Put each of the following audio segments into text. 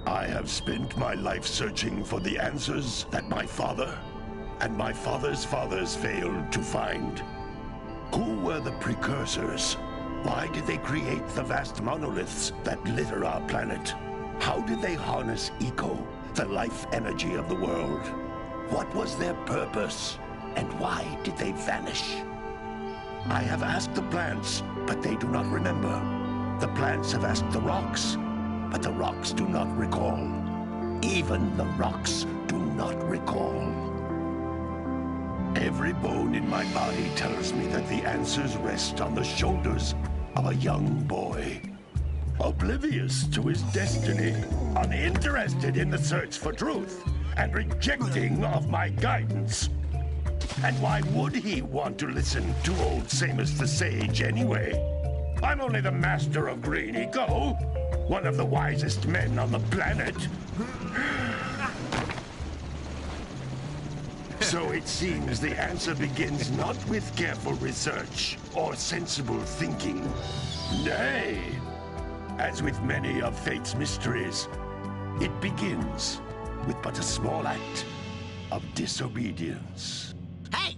I have spent my life searching for the answers that my father and my father's fathers failed to find. Who were the precursors? Why did they create the vast monoliths that litter our planet? How did they harness eco, the life energy of the world? What was their purpose? And why did they vanish? I have asked the plants, but they do not remember. The plants have asked the rocks, but the rocks do not recall. Even the rocks do not recall. Every bone in my body tells me that the answers rest on the shoulders of a young boy. Oblivious to his destiny, uninterested in the search for truth, and rejecting of my guidance. And why would he want to listen to old Samus the Sage anyway? I'm only the master of green eco, one of the wisest men on the planet. So it seems the answer begins not with careful research or sensible thinking. Nay, as with many of fate's mysteries, it begins with but a small act of disobedience. Hey!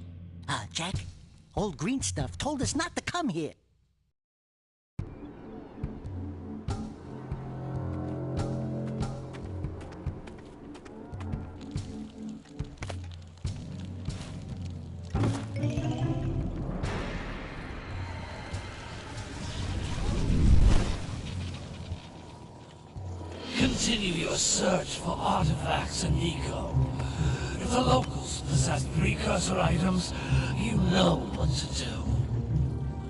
Jack, old green stuff told us not to come here. Continue your search for artifacts and eco. If the locals possess precursor items, you know what to do.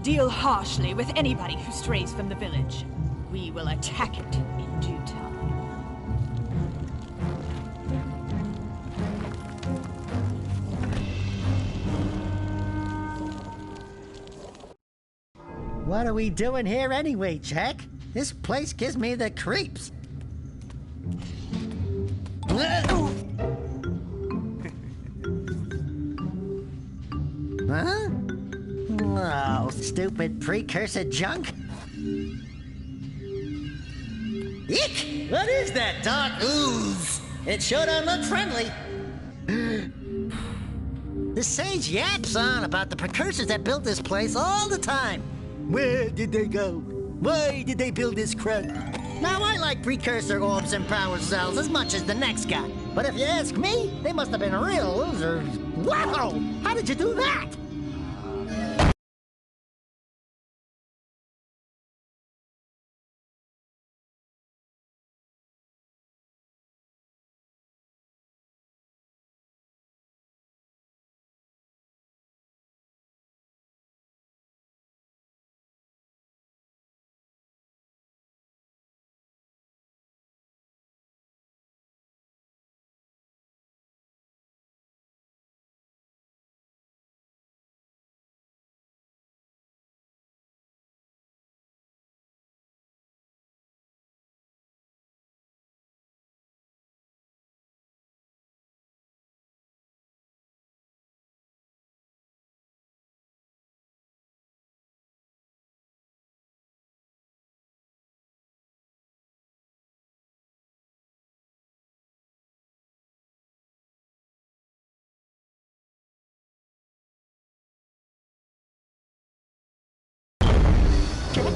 Deal harshly with anybody who strays from the village. We will attack it in due time. What are we doing here anyway, Jack? This place gives me the creeps. Huh? Oh, stupid precursor junk. Eek! What is that dark ooze? It sure don't look friendly. The sage yaps on about the precursors that built this place all the time. Where did they go? Why did they build this crud? Now, I like precursor orbs and power cells as much as the next guy. But if you ask me, they must have been real losers. Wow! How did you do that?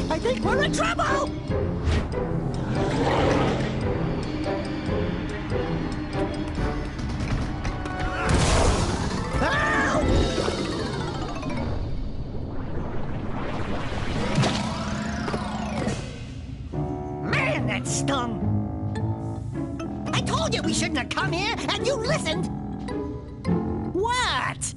I think we're in trouble! Man, that stung! I told you we shouldn't have come here, and you listened! What?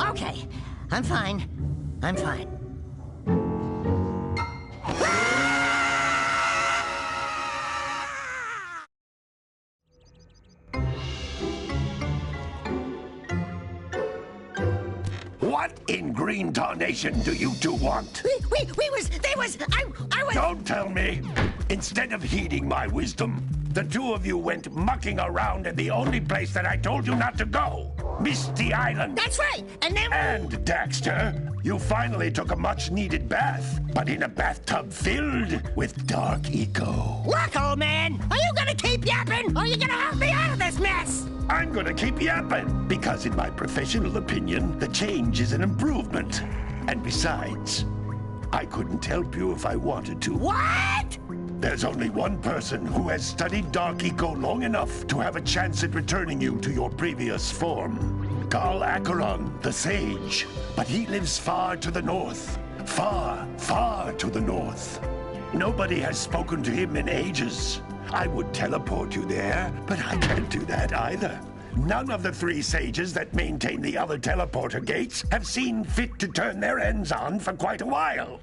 Okay, I'm fine. I'm fine. What in green tarnation do you two want? I was... Don't tell me! Instead of heeding my wisdom, the two of you went mucking around in the only place that I told you not to go. Misty Island. That's right. And then... And, Daxter, you finally took a much-needed bath, but in a bathtub filled with dark eco. Look, old man, are you gonna keep yapping, or are you gonna help me out of this mess? I'm gonna keep yapping, because in my professional opinion, the change is an improvement. And besides, I couldn't help you if I wanted to. What? There's only one person who has studied Dark Eco long enough to have a chance at returning you to your previous form. Carl Acheron, the Sage. But he lives far to the north. Far, far to the north. Nobody has spoken to him in ages. I would teleport you there, but I can't do that either. None of the 3 sages that maintain the other teleporter gates have seen fit to turn their ends on for quite a while.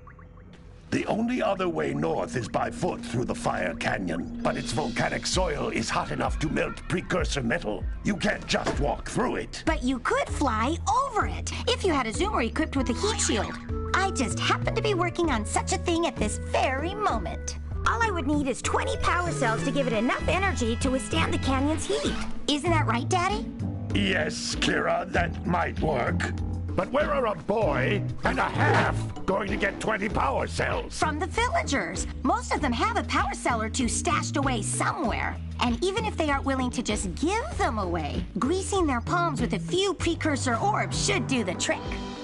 The only other way north is by foot through the Fire Canyon, but its volcanic soil is hot enough to melt precursor metal. You can't just walk through it. But you could fly over it if you had a zoomer equipped with a heat shield. I just happen to be working on such a thing at this very moment. All I would need is 20 power cells to give it enough energy to withstand the canyon's heat. Isn't that right, Daddy? Yes, Kira, that might work. But where are a boy and a half going to get 20 power cells? From the villagers. Most of them have a power cell or 2 stashed away somewhere. And even if they aren't willing to just give them away, greasing their palms with a few precursor orbs should do the trick.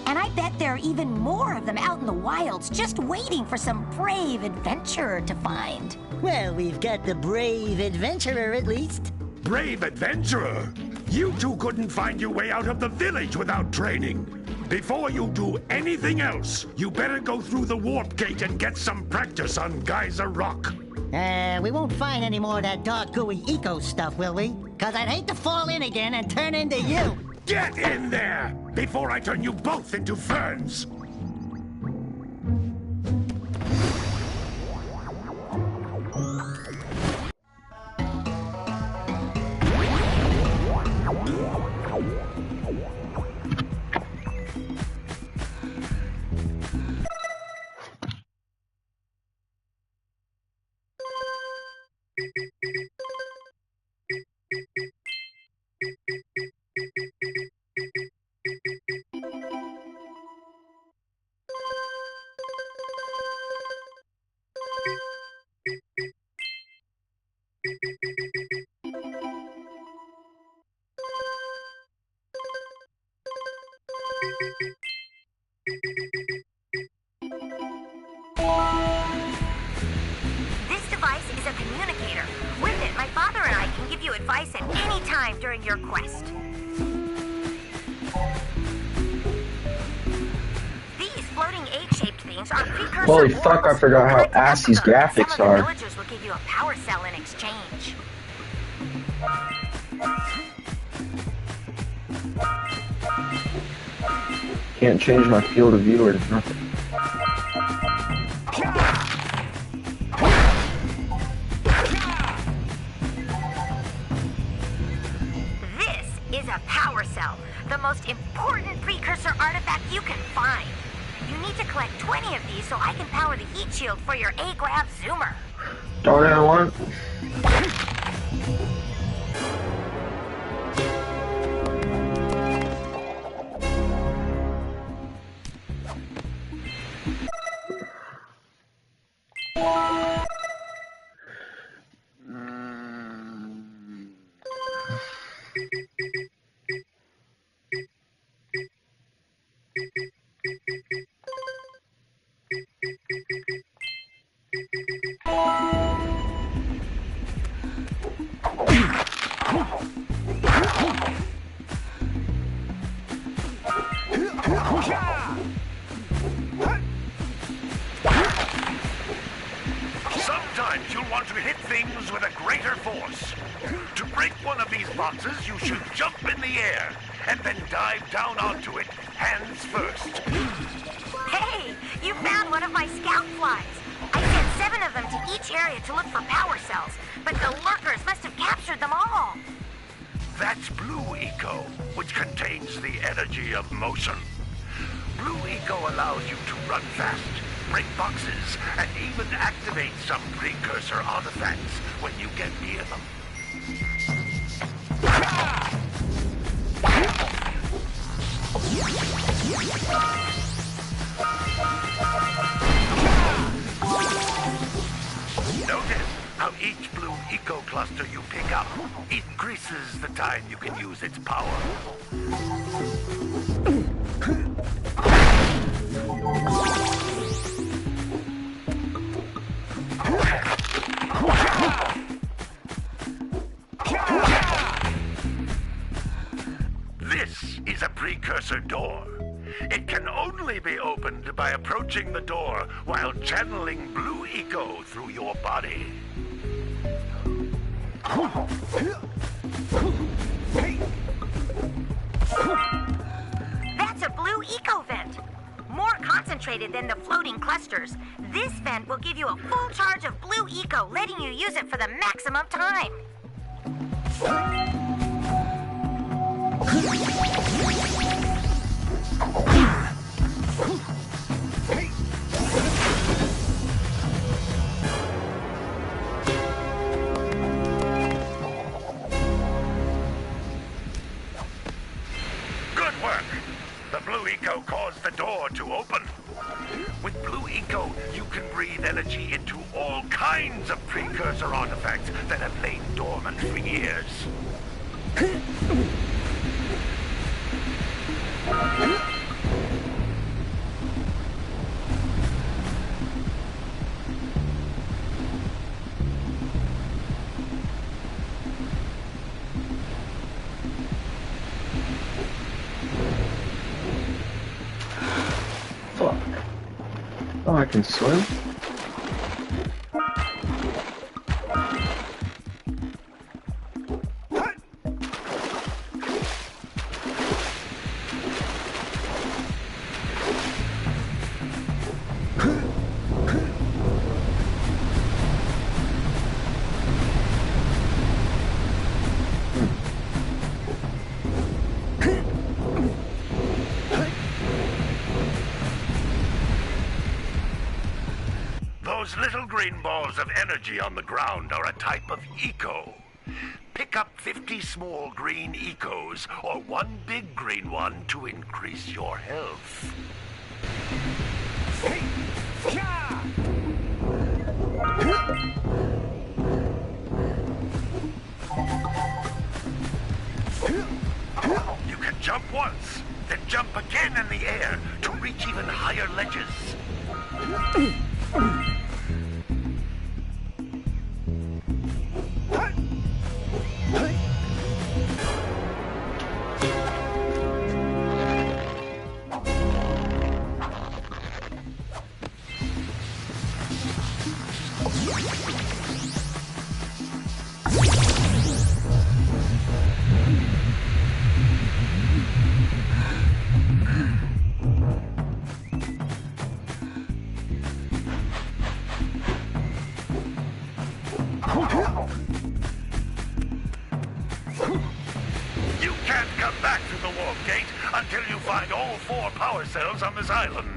And I bet there are even more of them out in the wilds just waiting for some brave adventurer to find. Well, we've got the brave adventurer at least. Brave adventurer? You two couldn't find your way out of the village without training. Before you do anything else, you better go through the warp gate and get some practice on Geyser Rock. We won't find any more of that dark gooey eco stuff, will we? Cause I'd hate to fall in again and turn into you. Get in there before I turn you both into ferns. This device is a communicator. With it, my father and I can give you advice at any time during your quest. These floating egg-shaped things are precursor Holy fuck, orbs. I forgot how Collect enough ass these of them, graphics some of are. the villagers will give you a power cell in exchange. Can't change my field of view or nothing. This is a power cell, the most important precursor artifact you can find. You need to collect 20 of these so I can power the heat shield for your A-Grab zoomer. Don't I want? Sometimes you'll want to hit things with a greater force. To break one of these boxes, you should jump in the air and then dive down onto it, hands first. Hey, you found one of my scout flies. I sent 7 of them to each area to look for power cells, but the lurkers must have captured them all. That's Blue Eco, which contains the energy of motion. Blue Eco allows you to run fast, break boxes, and even activate some precursor artifacts when you get near them. Notice how each blue eco cluster you pick up increases the time you can use its power. This is a precursor door. It can only be opened by approaching the door while channeling blue eco through your body. That's a blue eco vent. More concentrated than the floating clusters. This vent will give you a full charge of blue eco, letting you use it for the maximum time. Good work! The blue eco caused the door to open. With blue eco, you can breathe energy into all kinds of precursor artifacts that have lain dormant for years. Fuck. Oh, I can swim? Those little green balls of energy on the ground are a type of eco. Pick up 50 small green ecos or one big green one to increase your health. You can jump once, then jump again in the air to reach even higher ledges. You can't come back to the warp gate until you find all 4 power cells on this island.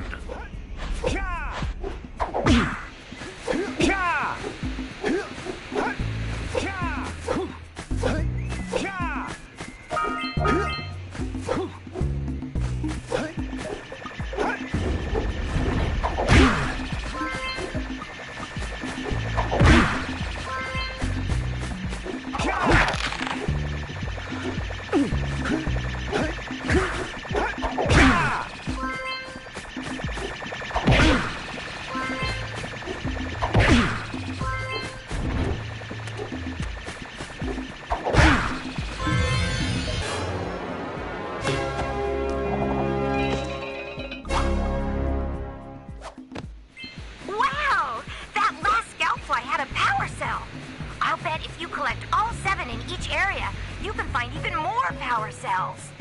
Wow! That last scoutfly had a power cell. I'll bet if you collect all 7 in each area, you can find even more power cells.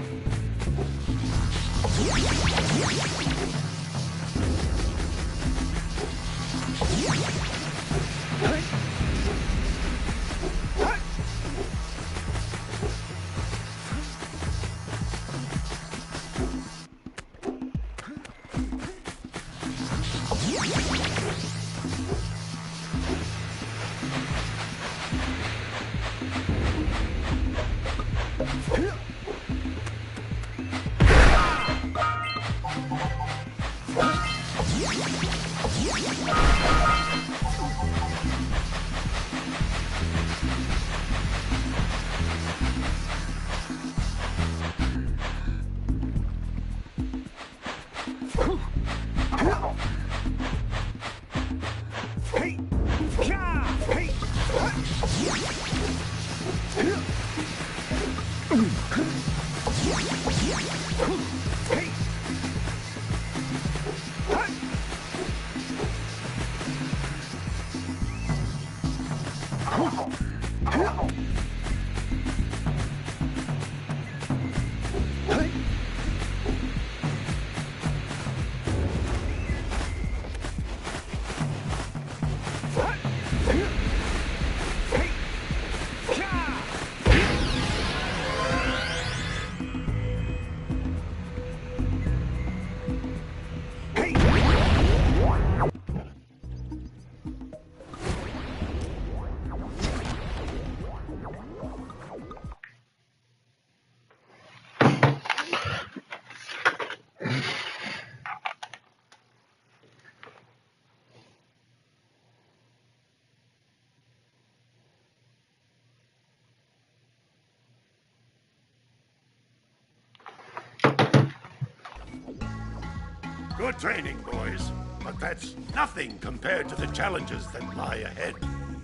Good training, boys. But that's nothing compared to the challenges that lie ahead.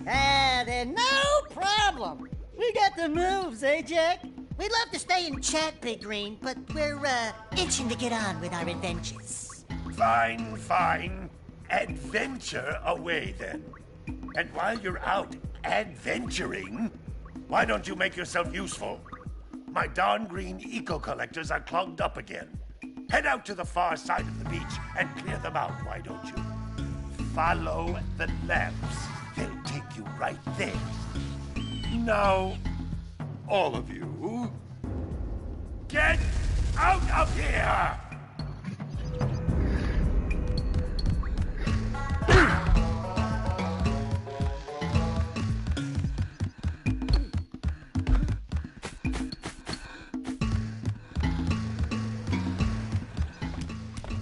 Then no problem. We got the moves, eh, Jack? We'd love to stay and chat, Big Green, but we're, itching to get on with our adventures. Fine, fine. Adventure away, then. And while you're out adventuring, why don't you make yourself useful? My darn green eco-collectors are clogged up again. Head out to the far side of the beach and clear them out, why don't you? Follow the lamps. They'll take you right there. Now, all of you, get out of here!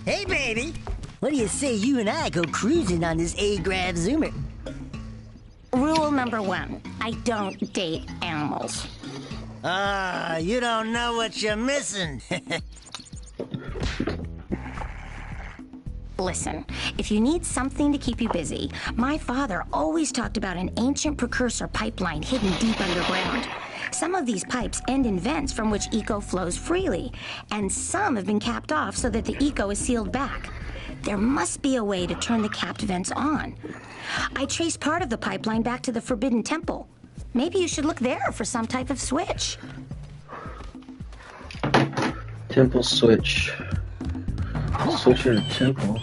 Hey, baby. What do you say you and I go cruising on this A-Grav Zoomer? Rule number 1, I don't date animals. You don't know what you're missing. Listen, if you need something to keep you busy, my father always talked about an ancient precursor pipeline hidden deep underground. Some of these pipes end in vents from which eco flows freely, and some have been capped off so that the eco is sealed back. There must be a way to turn the capped vents on. I traced part of the pipeline back to the Forbidden Temple. Maybe you should look there for some type of switch. Temple switch. Switch in a temple.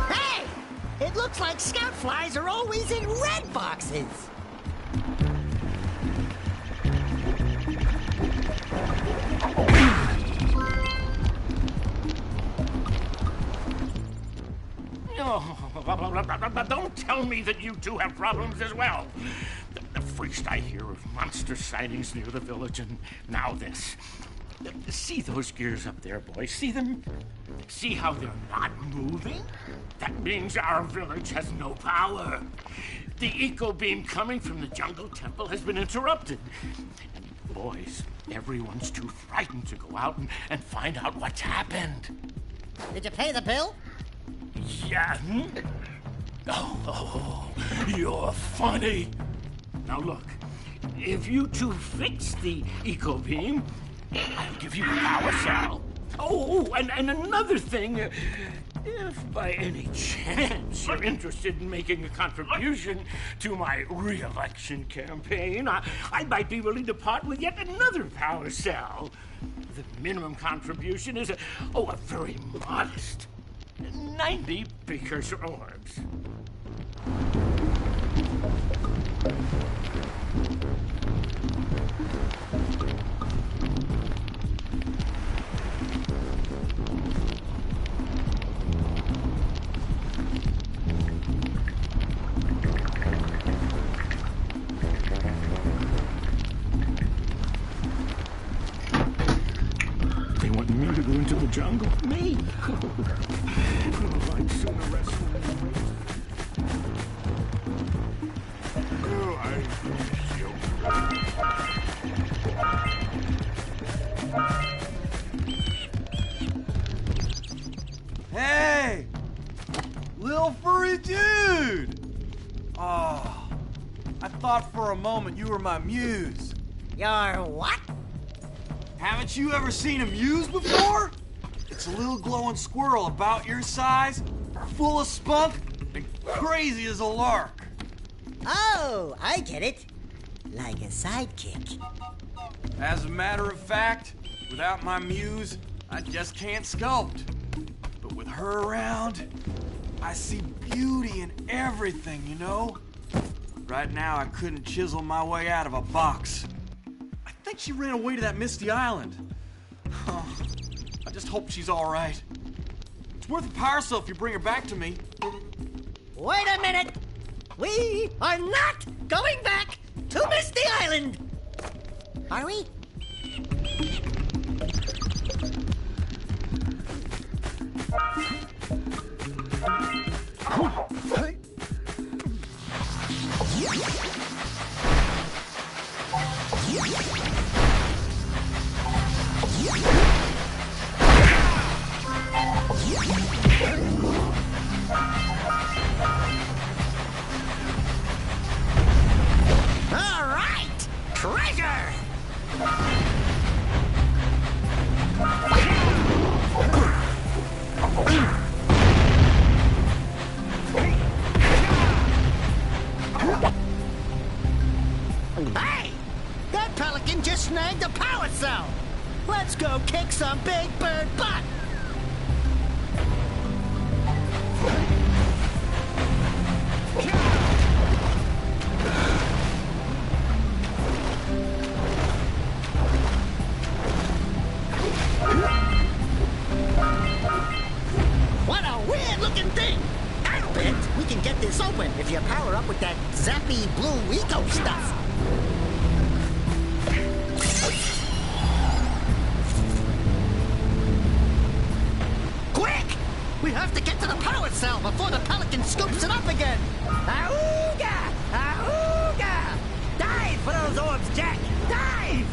Hey! It looks like scout flies are always in red boxes. Don't tell me that you two have problems as well. First I hear of monster sightings near the village, and now this. See those gears up there, boys? See them? See how they're not moving? That means our village has no power. The eco beam coming from the jungle temple has been interrupted. And boys, everyone's too frightened to go out and find out what's happened. Did you pay the bill? Yeah. Oh, you're funny. Now look, if you two fix the eco beam, I'll give you a power cell. Oh, and another thing, if by any chance you're interested in making a contribution to my re-election campaign, I might be willing to part with yet another power cell. The minimum contribution is a very modest 90 precursor orbs. They want me to go into the jungle? Me? I'd sooner wrestle than wait. Lil furry dude! Oh, I thought for a moment you were my muse. Your what? Haven't you ever seen a muse before? It's a little glowing squirrel about your size, full of spunk, and crazy as a lark. Oh, I get it. Like a sidekick. As a matter of fact, without my muse, I just can't sculpt. But with her around, I see beauty in everything, you know? Right now, I couldn't chisel my way out of a box. I think she ran away to that misty island. Oh, I just hope she's all right. It's worth a power cell if you bring her back to me. Wait a minute! We are not going back to Misty Island! Are we? All right! Treasure! Hey! That pelican just snagged a power cell! Let's go kick some big bird butt! What a weird-looking thing! I'll bet we can get this open if you power up with that zappy blue eco stuff. Quick! We have to get to the power cell before the pelican scoops it up again. Auga! Auga! Dive for those orbs, Jack! Dive!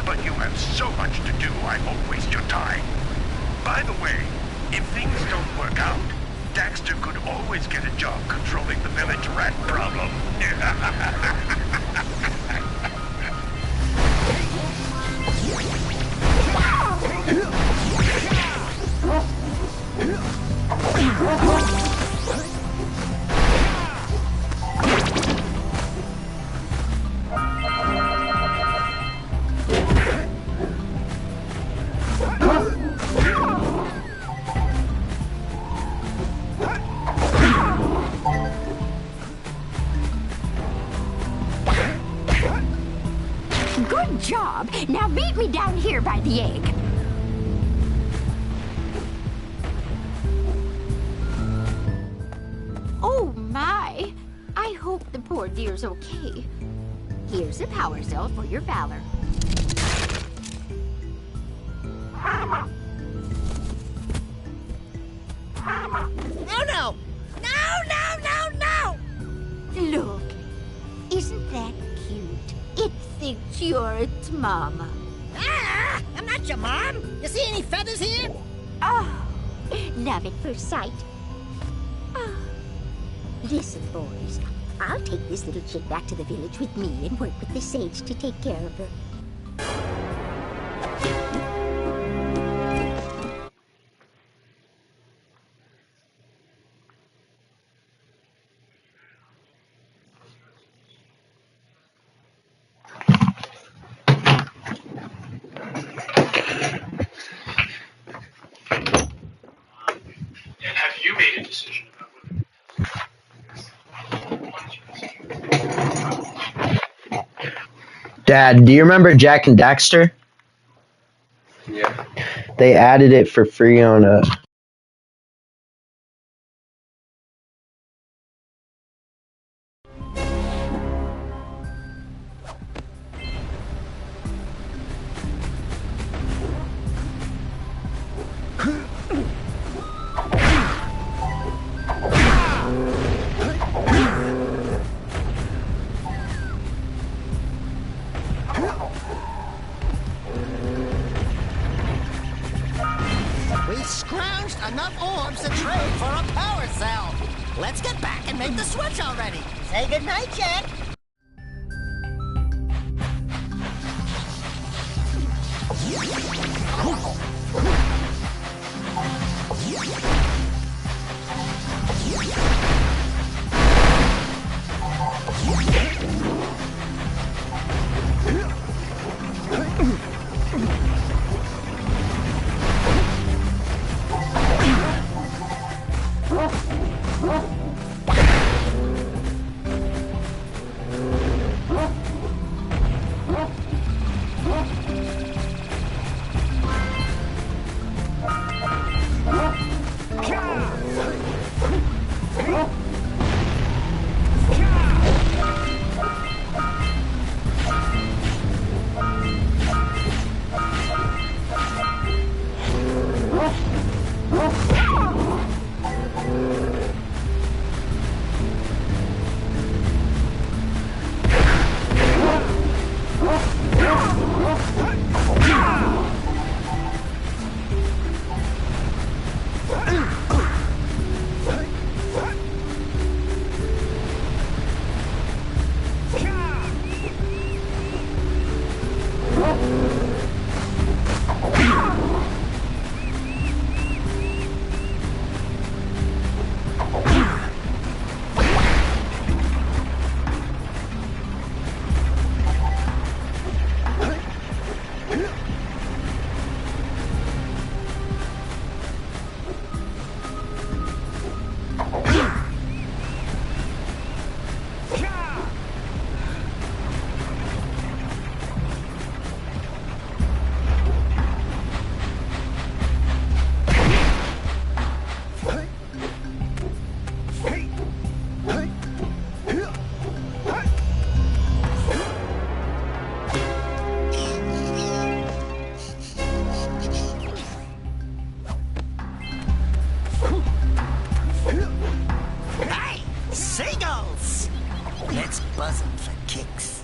But you have so much to do, I won't waste your time. By the way, if things don't work out, Daxter could always get a job controlling the village rat problem. Good job. Now meet me down here by the egg. Oh, my. I hope the poor dear's okay. Here's a power cell for your valor. Oh, no! No, no, no, no! Look, isn't that cute? It thinks you're its mama. Ah! I'm not your mom! You see any feathers here? Oh, love at first sight. Oh. Listen, boys, I'll take this little chick back to the village with me and work with the sage to take care of her. Dad, do you remember Jak and Daxter? Yeah. They added it for free on We scrounged enough orbs to trade for a power cell. Let's get back and make the switch already. Say goodnight, Jak. Hey, seagulls! Let's buzz 'em for kicks.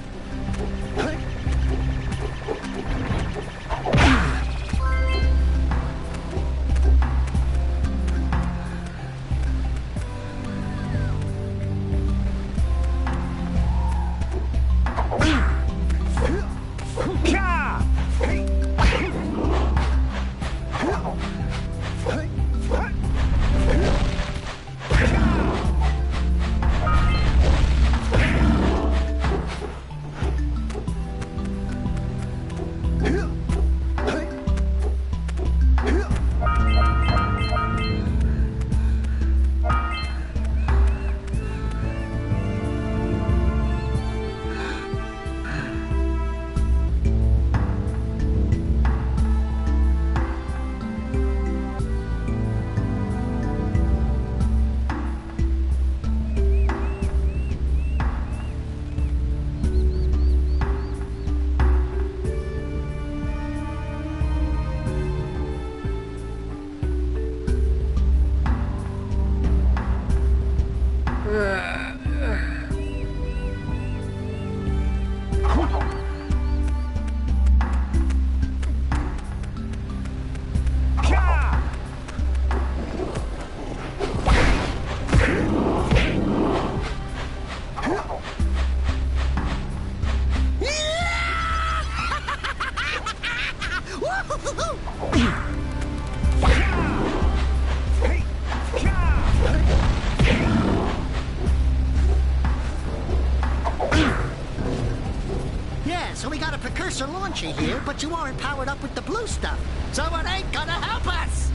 Yeah, so we got a precursor launcher here, but you aren't powered up with the blue stuff, so it ain't gonna help us!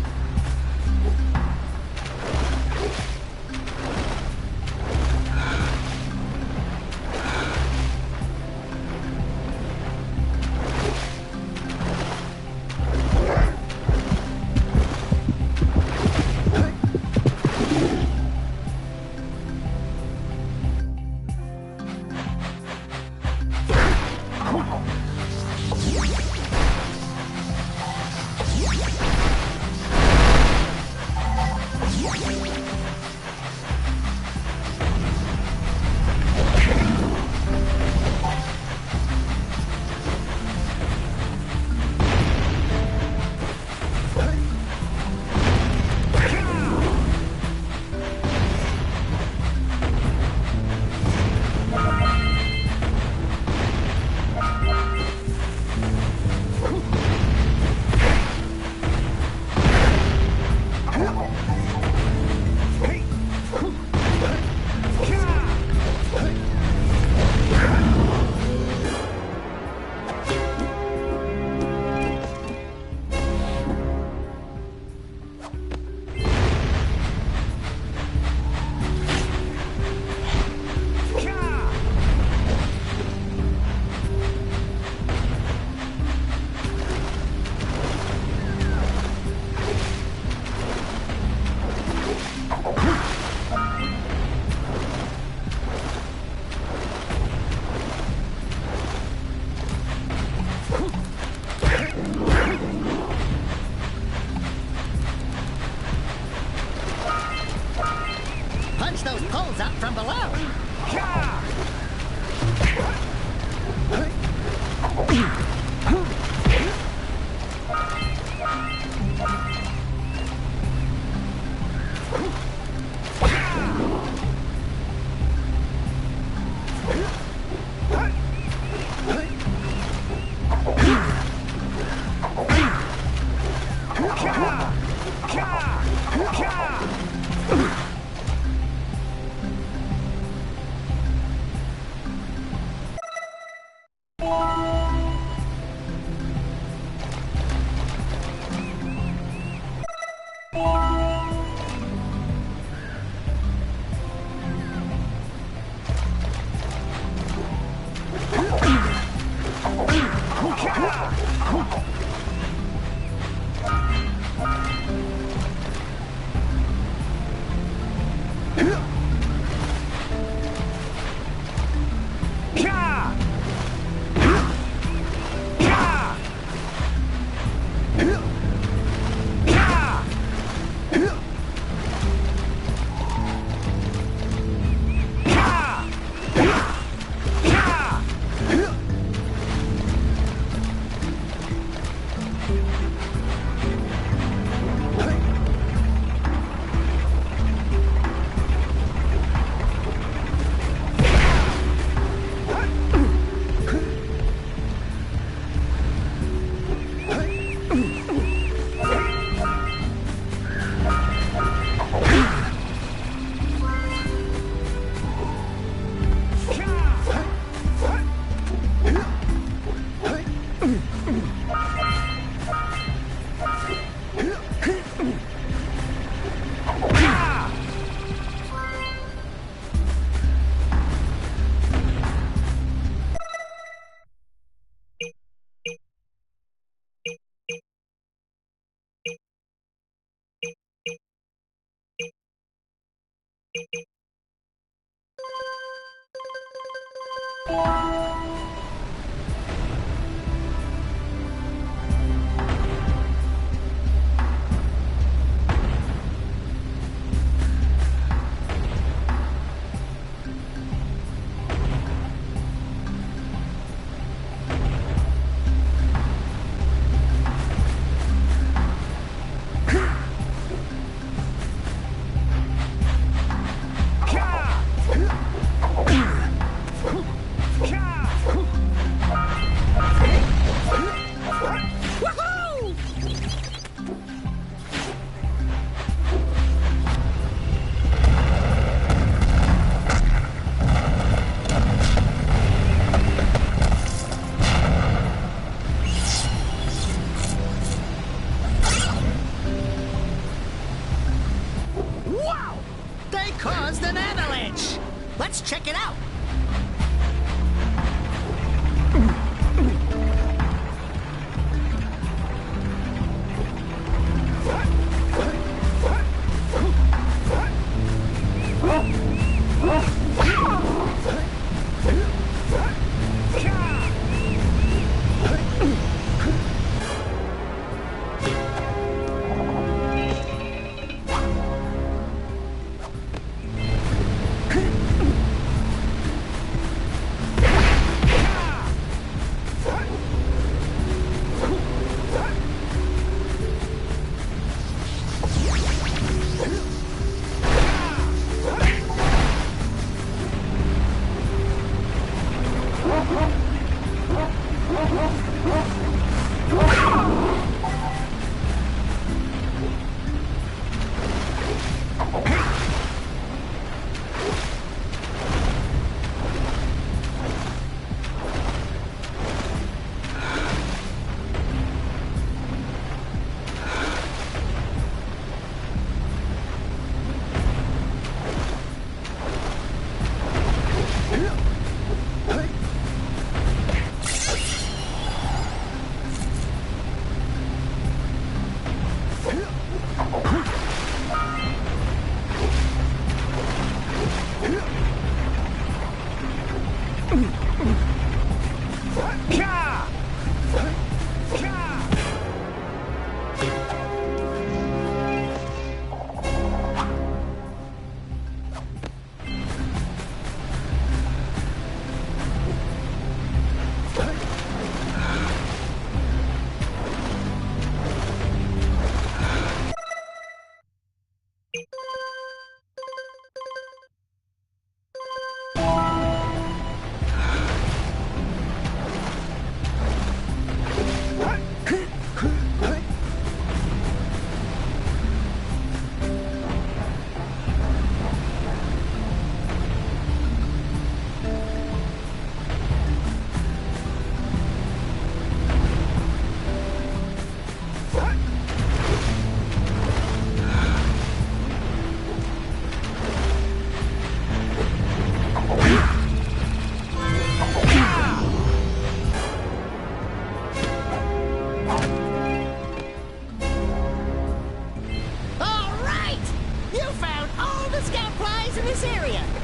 area.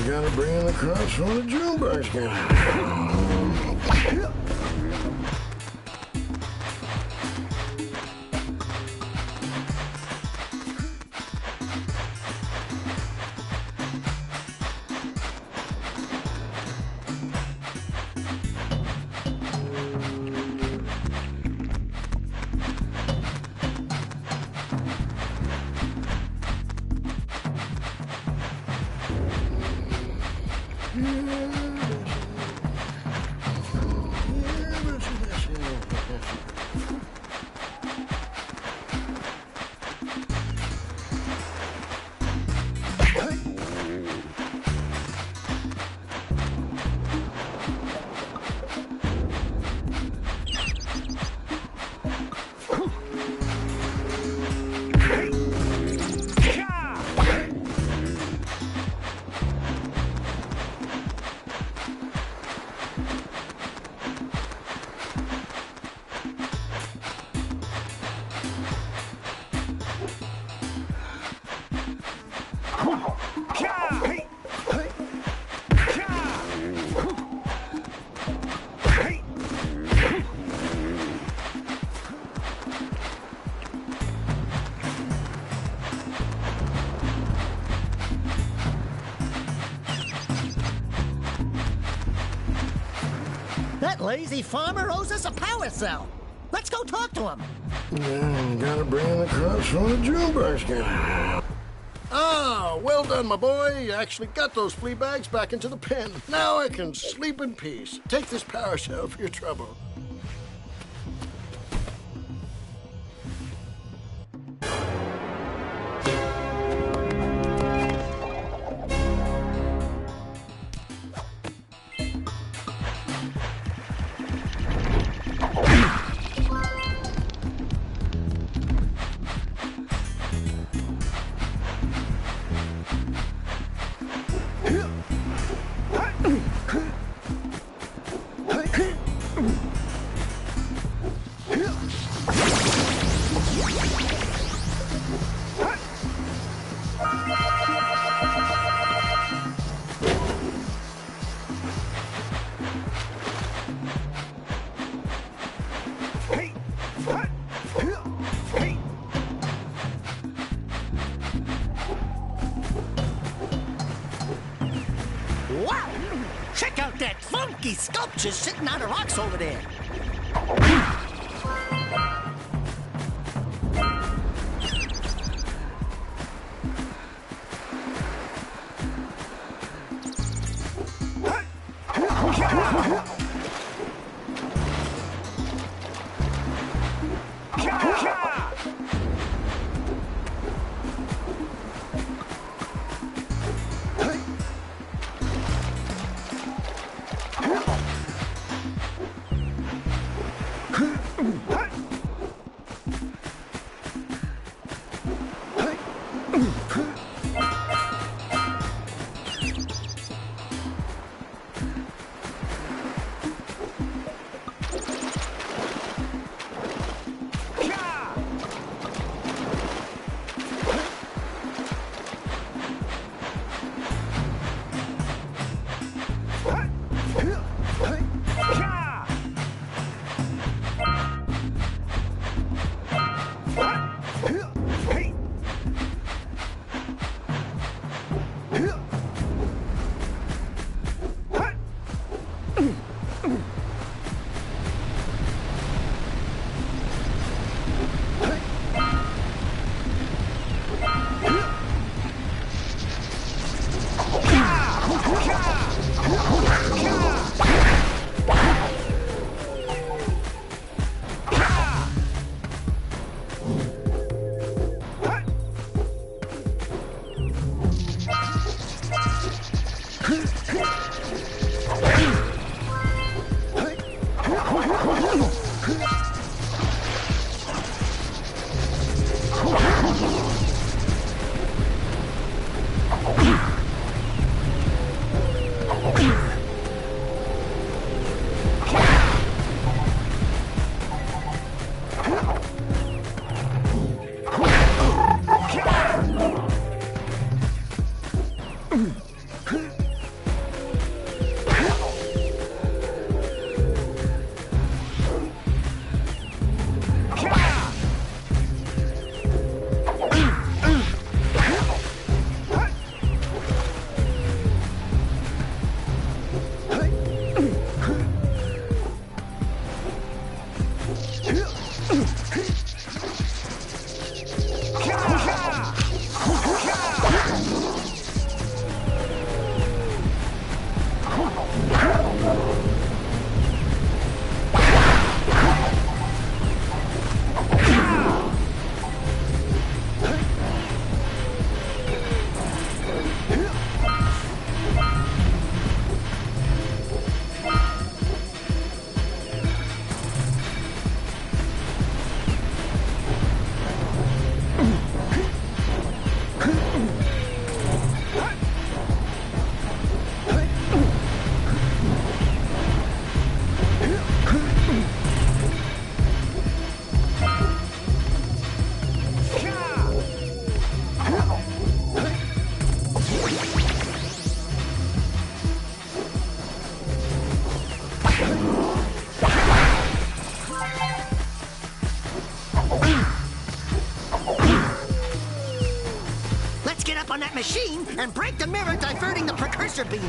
Gotta bring in the cops from the jukebox guy. That lazy farmer owes us a power cell. Let's go talk to him. Yeah, gotta bring in the crops from the Junebug scan. Ah, well done, my boy. You actually got those flea bags back into the pen. Now I can sleep in peace. Take this power cell for your trouble. Wow! Check out that funky sculpture sitting on the rocks over there. On that machine and break the mirror diverting the precursor beam.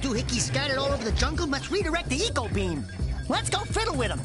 doohickeys scattered all over the jungle must redirect the eco beam. Let's go fiddle with them.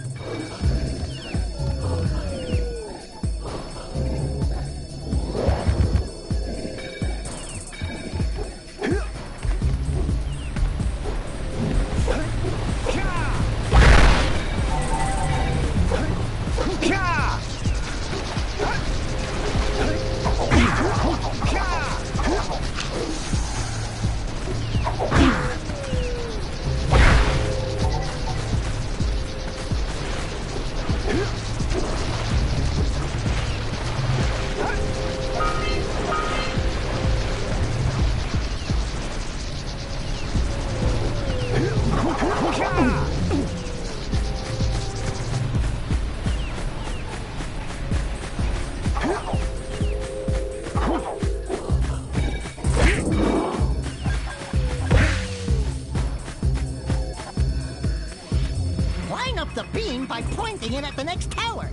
Line up the beam by pointing it at the next tower.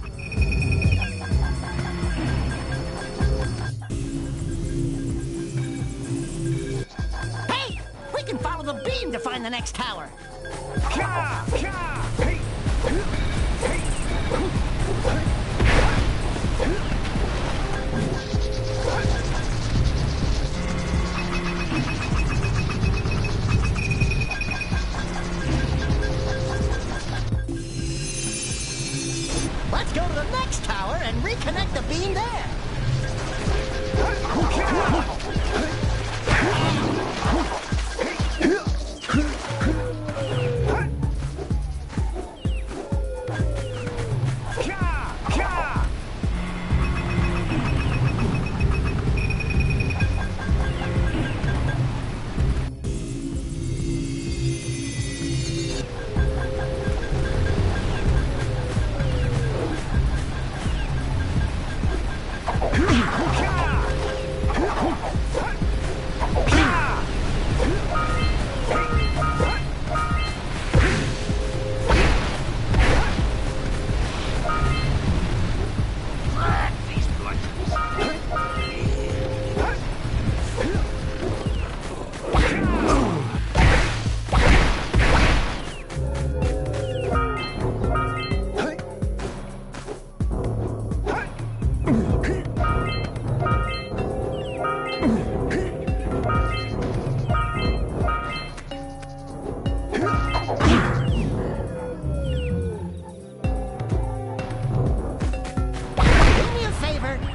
Hey! We can follow the beam to find the next tower. Let's go to the next tower and reconnect the beam there.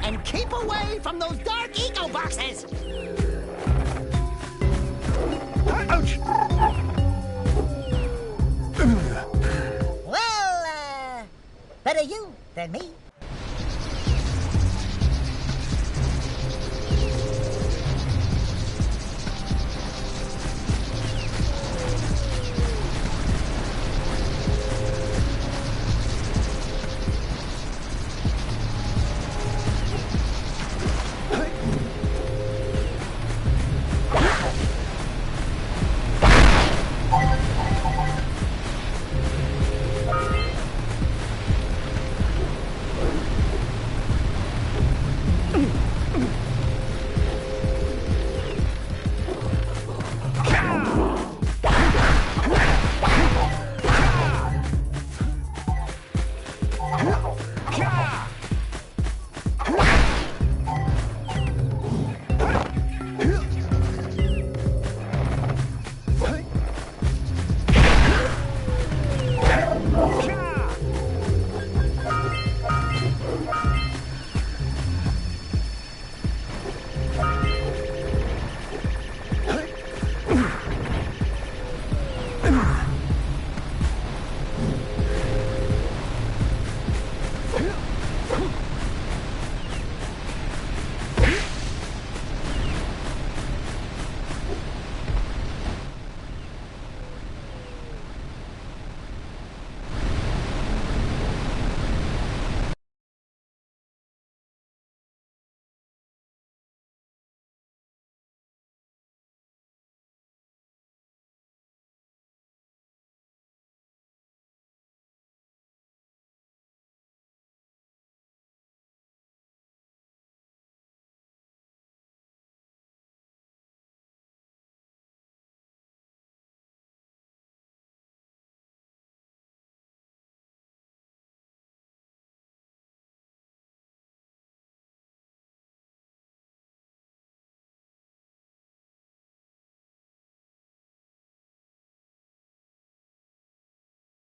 And keep away from those dark eco boxes! Ouch! Well, better you than me.